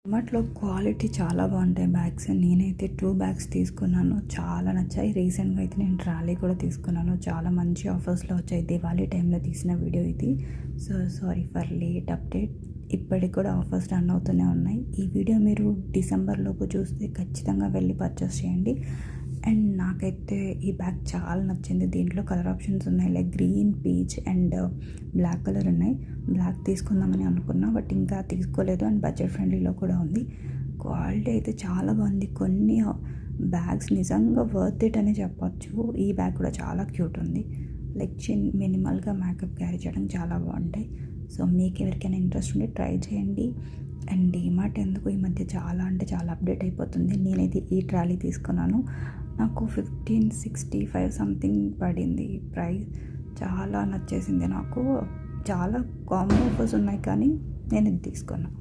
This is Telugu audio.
డిమార్ట్‌లో క్వాలిటీ చాలా బాగుంటాయి బ్యాగ్స్. నేనైతే 2 బ్యాగ్స్ తీసుకున్నాను. చాలా నచ్చాయి. రీసెంట్‌గా అయితే నేను ట్రాలీ కూడా తీసుకున్నాను. చాలా మంచి ఆఫర్స్‌లో వచ్చాయి. దివాళీ టైంలో తీసిన వీడియో ఇది. Sorry for late update. ఇప్పటికి కూడా ఆఫర్స్ రన్ అవుతూనే ఉన్నాయి. ఈ వీడియో మీరు డిసెంబర్ లోపు చూస్తే ఖచ్చితంగా వెళ్ళి పర్చేస్ చేయండి. అండ్ నాకైతే ఈ బ్యాగ్ చాలా నచ్చింది. దీంట్లో కలర్ ఆప్షన్స్ ఉన్నాయి, like green, peach and black colour ఉన్నాయి. బ్లాక్ తీసుకుందామని అనుకున్నా, బట్ ఇంకా తీసుకోలేదు. అండ్ బడ్జెట్ ఫ్రెండ్లీలో కూడా ఉంది. క్వాలిటీ అయితే చాలా బాగుంది. కొన్ని బ్యాగ్స్ నిజంగా వర్త్ ఇట్ అని చెప్పొచ్చు. ఈ బ్యాగ్ కూడా చాలా క్యూట్ ఉంది. లైక్ మినిమల్గా మేకప్ క్యారీ చేయడం చాలా బాగుంటాయి. సో మీకు ఎవరికైనా ఇంట్రెస్ట్ ఉంటే ట్రై చేయండి. అండ్ డీమార్ట్ ఎందుకు ఈ మధ్య చాలా అంటే చాలా అప్డేట్ అయిపోతుంది. నేనైతే ఈ ట్రాలీ తీసుకున్నాను. నాకు 1565 సంథింగ్ పడింది ప్రైస్. చాలా నచ్చేసింది నాకు. చాలా కాంబో ఆఫర్స్ ఉన్నాయి, కానీ నేను ఇది తీసుకున్నాను.